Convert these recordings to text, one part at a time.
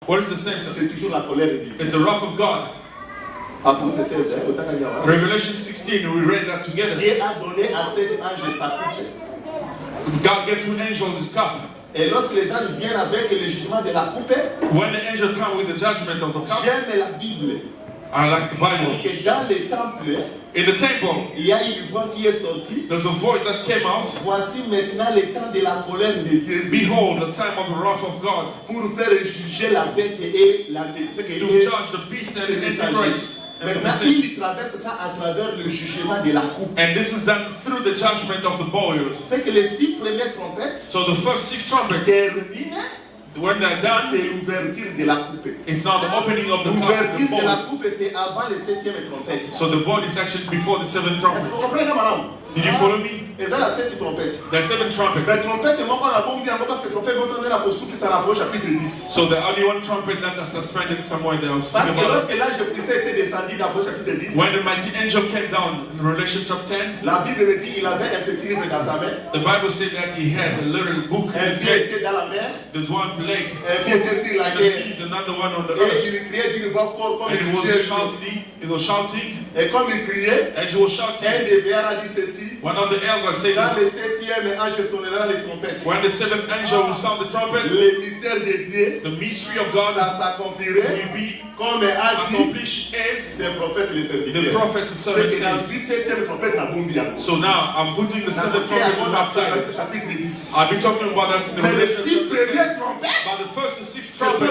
What is the sense? C'est toujours la colère de Dieu. It's the wrath of God. Apocalypse 16, hein? Revelation 16, we read that together. Dieu a donné à cet ange sa coupe. God gave to angels his cup. Et lorsque les anges viennent avec le jugement de la coupe, when the angel comes with the judgment of the cup, j'aime la Bible. I like the Bible. Et dans le temple, in the temple, il y a une voix qui est sortie. There's a voice that came out. Voici maintenant le temps de la colère de Dieu. Behold, the time of the wrath of God. Pour faire juger la bête et l'antéchrist. To judge the beast and the antichrist. Maintenant, il traverse ça à travers le jugement de la coupe. And this is done through the judgment of the boils. C'est que les 6 premières trompettes. So the first 6 trumpets. Terminent. When they're done, c'est l'ouverture de la coupe. It's not the opening of the cup. L'ouverture de la coupe, c'est avant le 7e trompette. So the bowl is actually before the 7th trumpet. Vous comprenez, madame? Did you follow me? Et ça, la 7e trompette. The 7th trumpet. La trompette, moi, on a bon bien parce que trompette, votre nez, la posture qui s'en rapproche, chapitre 10. So the only one trumpet that is suspended somewhere there. Parce que lorsque l'ange puissant était descendu d'abord, chapitre 10. When the mighty angel came down in Revelation chapter 10. La Bible me dit qu'il avait un petit livre dans sa main. The Bible said that he had a little book. Un pied était dans la mer. There's one leg. Un pied était sur la terre. The sea is another one on the earth. Et il criait d'une voix forte comme il was shouting. Et comme il criait, as he was shouting, un des veilleurs a dit ceci. One of the elders said quand le 7e ange sonnera les trompettes. When the 7th angel will sound the trumpet, le mystère de Dieu, the mystery of God, ça s'accomplirait will be comme a dit accomplished as the prophet le serviteur. The prophet the servant says. So now I'm putting the 7th trumpet on that side. I'll be talking about that in the Revelation. But the first and 6th trumpet,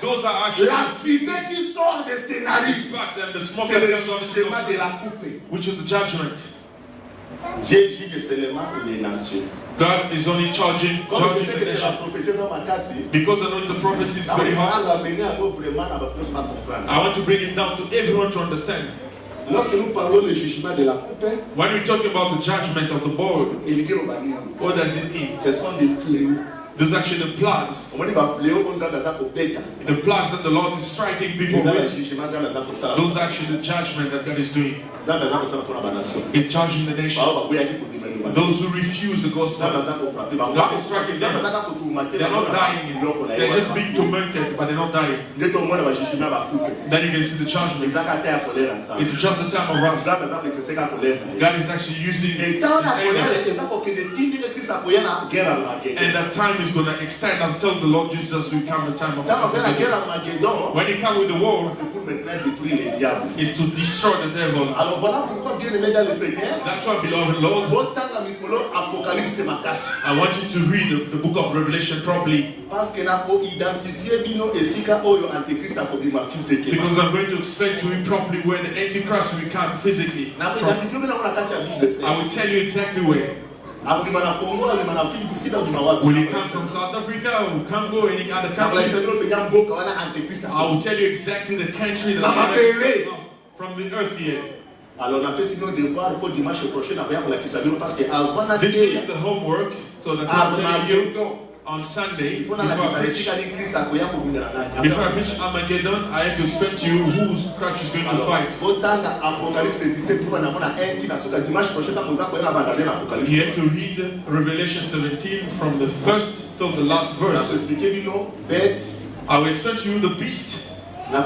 those are actually la fumée qui sort des scénaristes, and the smoke that comes out of the schéma de la coupe. Which is the judgment. Dieu juge seulement les nations. God is only judging the nation. Because I know it's a prophecy is very hard. I want to bring it down to everyone to understand. Lorsque nous parlons du jugement de la coupe, when we talk about the judgment of the bowl, what does it mean? Ce sont des fléaux. Those are actually the plots. The plots that the Lord is striking people with. Those are actually the judgment that God is doing. He's judging the nation. Those who refuse the gospel. God is striking them. They're not dying. They're just being tormented, but they're not dying. Then you can see the judgment. It's just the time of wrath. God is actually using His anger. And that time is going to extend until the Lord Jesus will come the time of Armageddon. When He comes with the war, it's to destroy the devil. That's why, beloved Lord, I want you to read the book of Revelation properly. Because I'm going to explain to you properly where the Antichrist will come physically. I will tell you exactly where. Will he come from South Africa or Congo or any other country? I will tell you exactly the country that from the earth here. This is the homework, so that I'm telling you on Sunday, before I preach Armageddon, I have to explain to you whose Christ is going to fight. You have to read Revelation 17 from the first till the last verse. I will explain to you the beast. And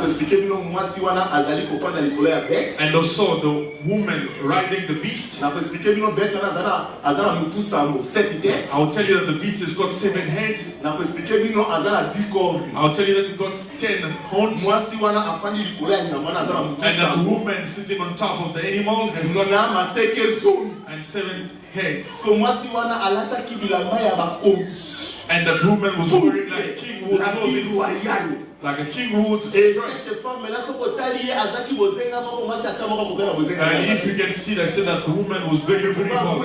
also the woman riding the beast. I will tell you that the beast has got 7 heads. I will tell you that it got 10 horns. And that the woman sitting on top of the animal has got and 7 heads. And the woman was wearing like king wood clothing. Like a king would dress. And if you can see, they say that the woman was very beautiful.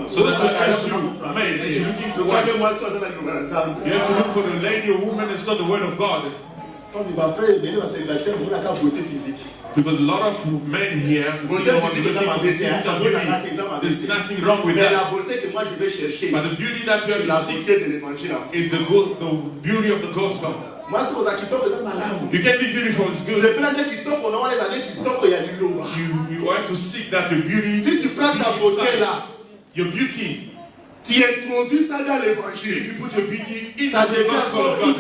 So that as you made, as you're looking for one, you have to look for the lady or woman that's got the word of God. Because a lot of men here, there's nothing wrong with that. But the beauty that you have to seek is the beauty of the gospel. You can be beautiful, it's good. You want to seek that the beauty inside. Your beauty. Tu introduis ça dans l'évangile. If you put your beauty in the gospel of God,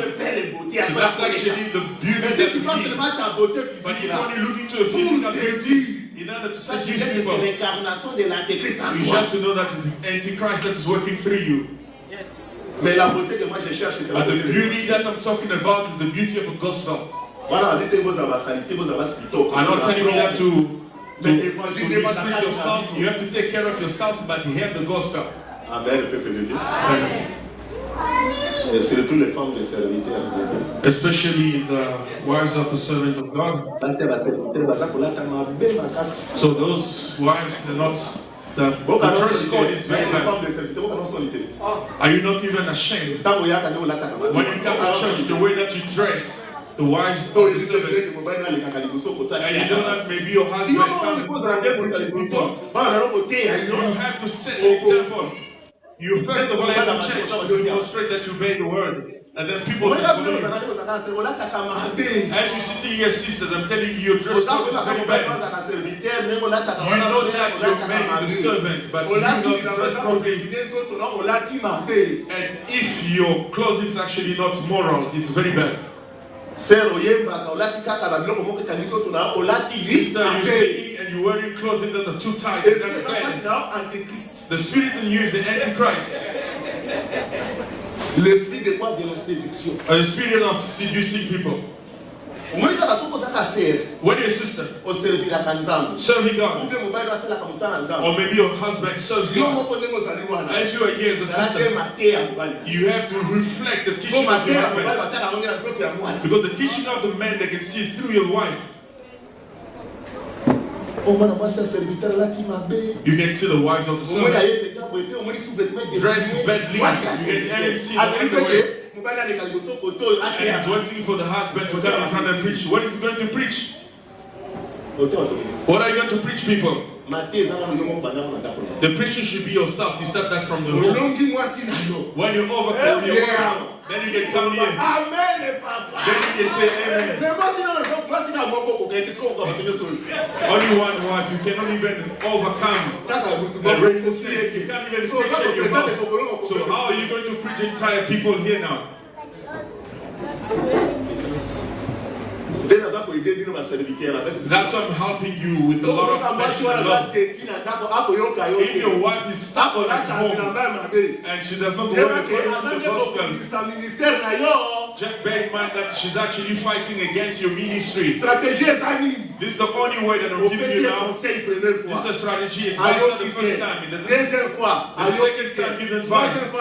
That's actually the beauty Mais that si tu you penses need. seulement ta beauté But physique if là, only looking to a pour physical séduire, beauty, in order to sachez seduce que people, c'est l'incarnation de l'antéchrist en you toi. have to know that it's the Antichrist that is working through you. Yes. Mais la beauté que moi je cherche, c'est la But the beauté de beauty that I'm talking about is the beauty of the gospel. Voilà, dites vos ambassadeurs, vos ambassadeurs. I'm not telling you that to Mais mistreat yourself. You have to take care of yourself, but you have the gospel. Amen, le peuple de Dieu. Amen. Et surtout les femmes de serviteurs de Dieu. Especially the wives of the servant of God. So those wives, they're not. The dress code is very bad. Are you not even ashamed? When you come to church, the way that you dress, the wives of the servants, and you don't have maybe your husband comes before. You have to set an example. You first of all have to change to demonstrate that you obey the word. And then people will follow you. As you're sitting here, sisters, I'm telling you, your dress code is very bad. You know that your man is a servant, but you don't dress properly. And if your clothing is actually not moral, it's very bad. Sister, you're singing and you're wearing clothing that are too tight. That's bad. The spirit in you is the Antichrist. L'esprit de quoi? De la séduction. The spirit of seducing people. When your sister serving God, or maybe your husband serves God, as you are here as a sister, you have to reflect the teaching of your husband. Because the teaching of the man, they can see through your wife. You can see the wives of the servant. Dressed badly, you can even see the underwear. And he's waiting for the husband to come in front and preach. What is he going to preach? What are you going to preach, people? The preaching should be yourself. You start that from the home. When you overcome your world, then you can come here. Then you can say amen. Only one wife, you cannot even overcome the resistance. You can't even preach in your house. So how are you going to preach entire people here now? That's why I'm helping you with a lot of passion and love. If your wife is stubborn at home and she does not work according to the gospel, just bear in mind that she's actually fighting against your ministry. This is the only way that I'm giving you now. This is a strategy. Advice not the first time. The second time, give advice.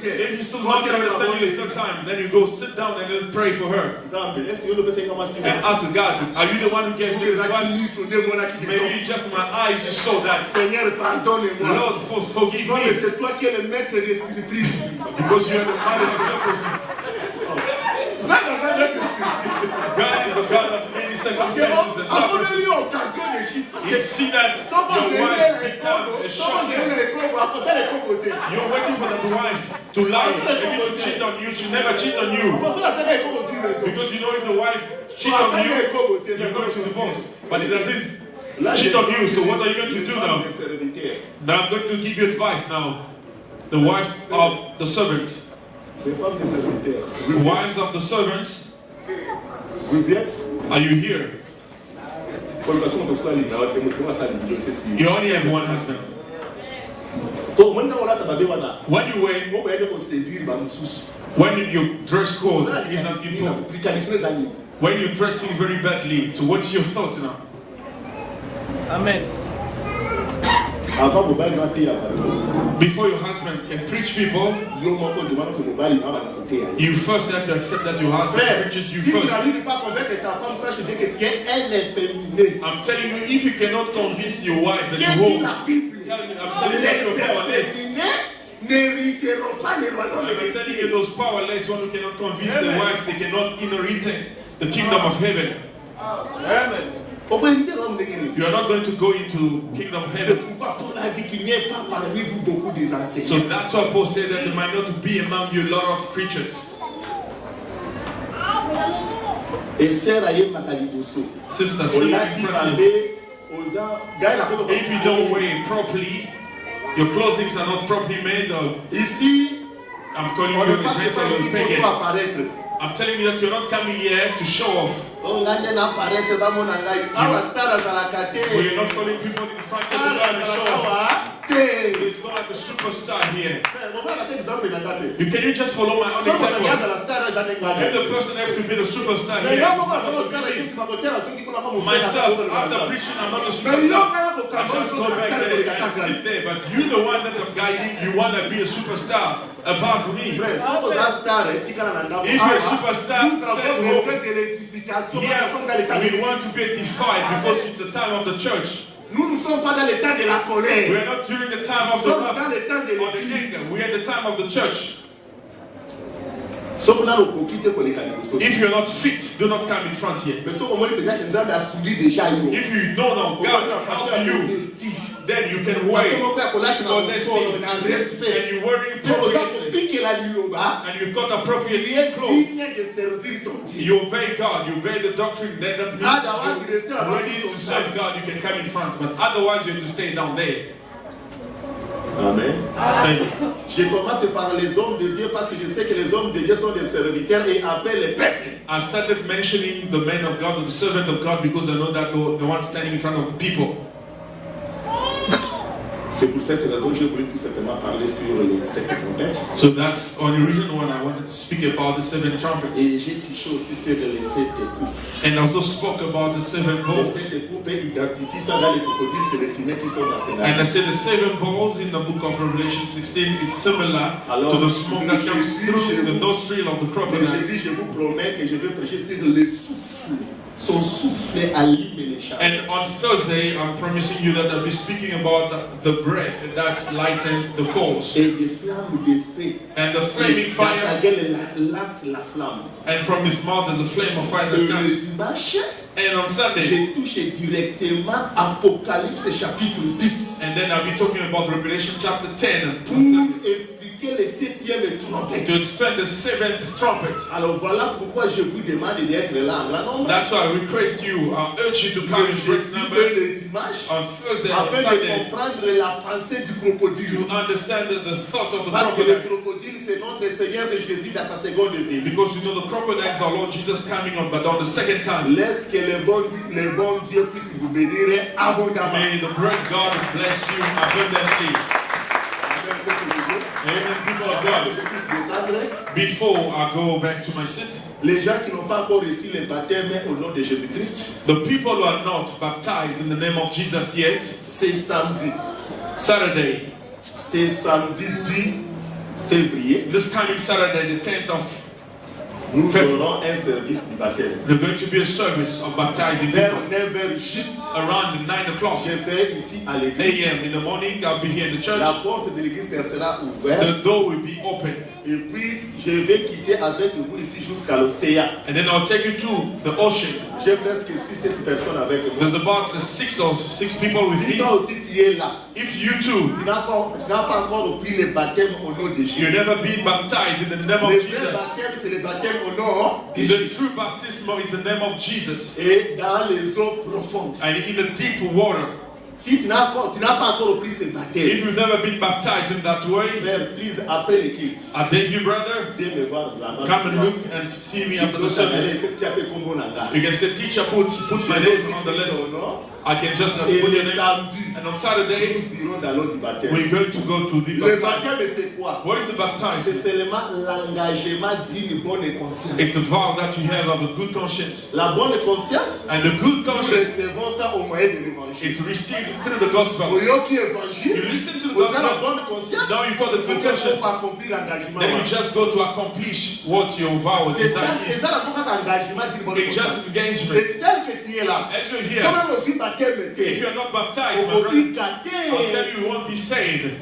If you still don't understand the third time, then you go sit down and then pray for her. And ask God, are you the one who gave me this wife? Maybe just my eyes just saw that. Lord, forgive me. Because you are the father of surprises. God is a God of many circumstances and surprises. You see that your wife become a shocker. You're waiting for the wife to lie, maybe to cheat on you. She never cheat on you. Because you know if the wife cheat on you, you're going to divorce. But it doesn't cheat on you. So what are you going to do now? Now I'm going to give you advice now. The wives of the servants. Wives of the servants. Are you here? You only have one husband. When you wear, when your dress code is not important, when you're dressing very badly, so what's your thought now? Amen. Before your husband can preach people, you first have to accept that your husband preaches you first. I'm telling you, if you cannot convince your wife that you won't, I'm telling you that you're powerless. I'm telling you those powerless ones who cannot convince their wives, they cannot inherit the kingdom of heaven. Amen. You are not going to go into kingdom of heaven. So that's why Paul said that there might not be among you a lot of preachers. Sister, see in front of you. If you don't wear properly, your clothing are not properly made. I'm calling you a gentleman pagan. I'm telling you that you're not coming here to show off. We're not calling people in front of you to show off. It's not like a superstar here. Can you just follow my own example? If the person has to be the superstar here, myself, after preaching, I'm not a superstar. I just go back there and sit there. But you the one that I'm guiding, you want to be a superstar above me. If you're a superstar, here we want to be edified because it's the time of the church. Nous ne sommes pas dans le temps de la colère. We are not during the time of the wrath or the anger. We are at the time of the church. If you're not fit, do not come in front here. If you know now God help you, then you can wear honesty and you're wearing appropriately and you've got appropriate clothes. You obey God, you obey the doctrine, then that means you're ready to serve God, you can come in front, but otherwise you have to stay down there. Amen. Je commence par les hommes de Dieu parce que je sais que les hommes de Dieu sont des serviteurs et après les peuples. I started mentioning the men of God, the servant of God, because I know that the one standing in front of the people. C'est pour cette raison que je voulais tout simplement parler sur les sept trompettes. So that's the reason why I wanted to speak about the seven trumpets. Et j'ai touché aussi sur les sept coupes. And also spoke about the seven bowls. Les sept coupes identifient ça dans les crocodiles, c'est les fumées qui sont dans ces nains. And I said the seven bowls in the book of Revelation 16 is similar to the smoke that comes through the nostril of the crocodile. Je vous promets que je vais prêcher sur le souffle. Son souffle allume les chars. And on Thursday, I'm promising you that I'll be speaking about the breath that lightens the coals. Et des flammes de feu. And the flaming fire. Lasse la flamme. And from his mouth there's a flame of fire that comes. And on Sunday, j'ai touché directement Apocalypse chapitre 10. And then I'll be talking about Revelation chapter 10. Pour expliquer le septième trompette. To explain the seventh trumpet. Alors voilà pourquoi je vous demande d'être là en grand nombre. That's why I request you, I urge you to come in great numbers on Thursday and Sunday. Sunday. De comprendre la pensée du crocodile. To understand the thought of the Parce que crocodile. le crocodile c'est notre Seigneur de Jésus dans sa seconde venue. Because you know the crocodile is our Lord Jesus coming on, but on the second time. Laisse que le bon Dieu puisse vous bénir abondamment. May the great God bless you abundantly. Amen, people of God. Before I go back to my seat, les gens qui n'ont pas encore reçu le baptême au nom de Jésus-Christ, the people who are not baptized in the name of Jesus yet, c'est samedi. Saturday. C'est samedi 10 février. This coming Saturday, the 10th of nous aurons un service du baptême. There's going to be a service of baptizing vers people. 9h juste. Around 9 o'clock. Je serai ici à l'église. a.m. in the morning, I'll be here in the church. La porte de l'église sera ouverte. The door will be open. Et puis je vais quitter avec vous ici jusqu'à l'océan. And then I'll take you to the ocean. J'ai presque 6-7 personnes avec moi. There's about 6 people with si me. toi aussi tu es là. If you too, tu n'as pas encore pris le baptême au nom de Jésus. You've never been baptized in the name of Jesus. Jesus. Le baptême c'est le baptême au nom de The Jésus. true baptism is the name of Jesus. Et dans les eaux profondes. And in the deep water. Si tu n'as pas encore pris ce baptême, if you've never been baptized in that way, frère, please après le culte, I beg you, brother, viens me voir vraiment. come and look and see me after the service. You can say, teacher, put my name on the list. I can just put your name. And on Saturday, we're going to go to the baptized. What is the baptized? It's a vow that you have of a good conscience. La bonne conscience, and the good conscience, it's received through the gospel. You listen to the gospel, now you got the good conscience. Then you just go to accomplish what your vow is. It's just engagement. As you're here, if you're not baptized, my brother, I'll tell you, you won't be saved.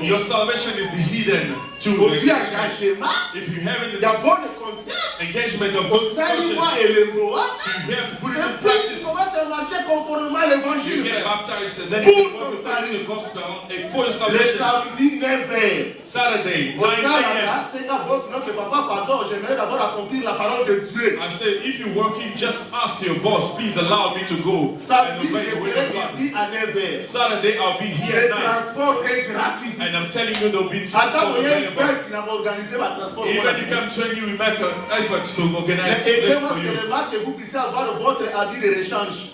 Your salvation is hidden to if you haven't engagement of good conscience, you have to put it in practice. You get baptized and then you can go to the gospel for your salvation. Saturday, 9 a.m. I said, if you're working, just ask your boss, please allow me to go and obey the will of God. Saturday, I'll be here at 9. And I'm telling you, there'll be transport available. Even you come to you, we make an effort to organize it for you.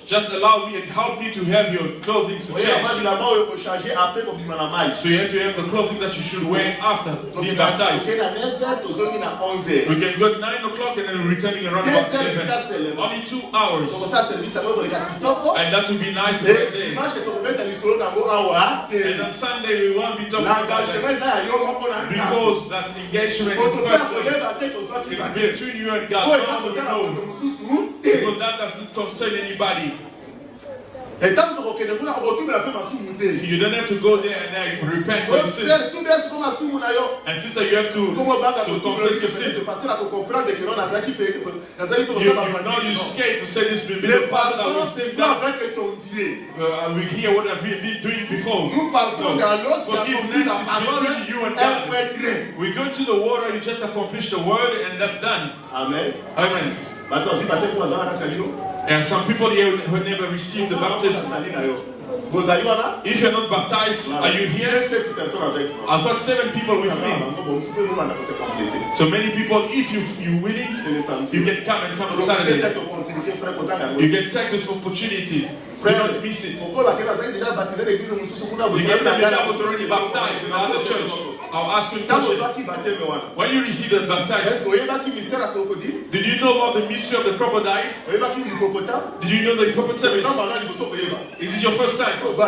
Just allow me and help me to have your clothing to change. So you have to have the clothing that you should wear after being baptized. We can go at 9 o'clock and then returning around about 11. Only 2 hours. And that would be nice right there. And on Sunday we won't be talking about that. Because that engagement is between you and God. Because that doesn't concern anybody. You don't have to go there and then repent for your sin. And sister, you have to confess your sin. You scared to say this before the pastor. We hear what I've been doing before. Forgiveness is between you and God. We go to the water, you just accomplish the word, and that's done. Amen. Amen. And some people here who never received the baptism. If you're not baptized, are you here? I've got 7 people with me. So many people, if you're willing, you can come on Saturday. You can take this opportunity. Do not miss it. Because I was already baptized in another church. I'll ask you a question. When you received the baptized, did you know about the mystery of the crocodile? Did you know the hippopotamus? Is it your first time? So the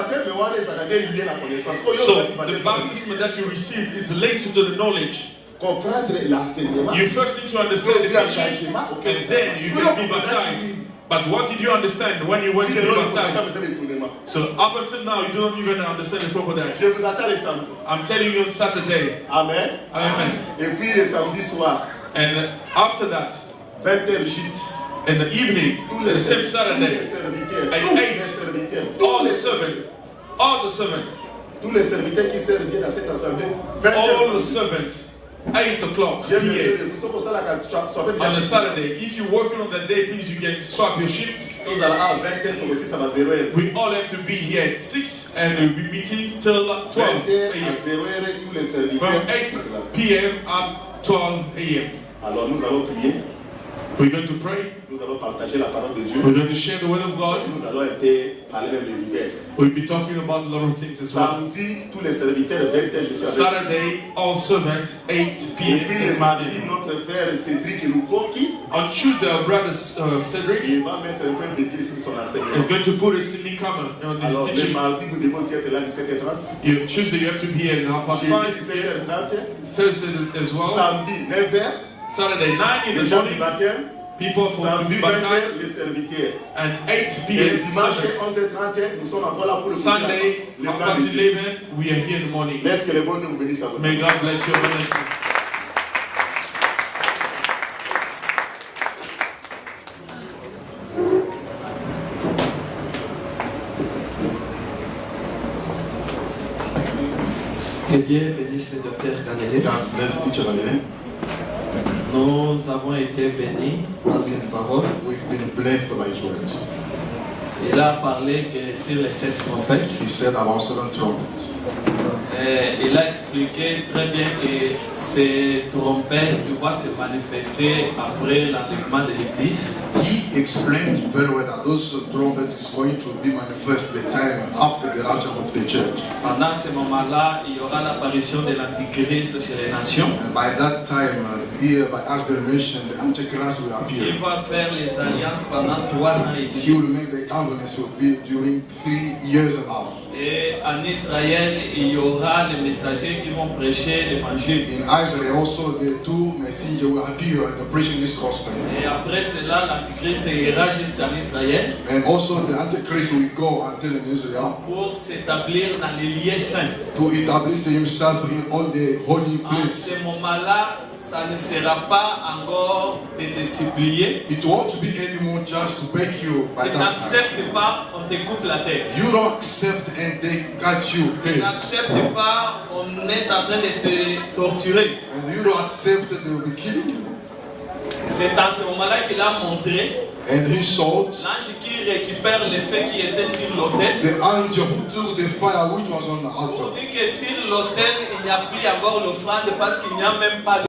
baptism that you received is linked to the knowledge. You first need to understand the teaching, and then you can be baptized. But what did you understand when you went to be baptized? So up until now, you don't even understand the crocodile. I'm telling you on Saturday. Amen. Amen. And after that, in the evening, the same Saturday, at 8, all the servants, all the servants, 8 o'clock p.m. on a Saturday. If you're working on that day, please, you can swap your shift. We all have to be here at 6 and we'll be meeting till 12 a.m. From 8 p.m. at 12 a.m. We're going to pray. We're going to share the word of God. We'll be talking about a lot of things as well. Saturday, all servants, 8 p.m. On Tuesday, our brother Cedric is going to put a silly comment on this teaching. Tuesday, you have to be here at 5:30. Thursday as well. Saturday, 9 in the morning. People from baptized and 8 p.m. Sunday, 11, we are here in the morning. May God bless you. Que Dieu bénisse le docteur Canelé. Nous avons été bénis dans cette parole. We've been blessed by His words. Il a parlé que sur les 7 trompettes. He said about 7 trumpets. Il a expliqué très bien que ces trompettes vont se manifester après l'enlèvement de l'Église. He explained very well that those trumpets is going to be manifest the time after the rapture of the church. Pendant ce moment-là, il y aura l'apparition de l'Antichrist chez les nations. And by that time, here by as the nation, the Antichrist will appear. Il va faire les alliances pendant 3 ans et demi. He will make the covenants will be during 3 years and a half. Et en Israël, il y aura les messagers qui vont prêcher l'évangile. In Israel also the 2 messengers will appear and preaching this gospel. Et après cela, l'Antichrist ira jusqu'en Israël. And also the Antichrist will go until in Israel. Pour s'établir dans les lieux saints. To establish himself in all the holy En places. ce moment-là, ça ne sera pas encore de te supplier. It won't be anymore just to beg you by Tu that time. n'acceptes pas, on te coupe la tête. You don't accept and they got you Tu paid. n'acceptes pas, on est en train de te torturer. And you don't accept that they will be killing you. C'est à ce moment-là qu'il a montré and he saw l'ange qui récupère les feux qui étaient sur l'autel. the angel who took the fire which was on the On altar. dit que sur l'autel, il n'y a plus encore l'offrande parce qu'il n'y a même pas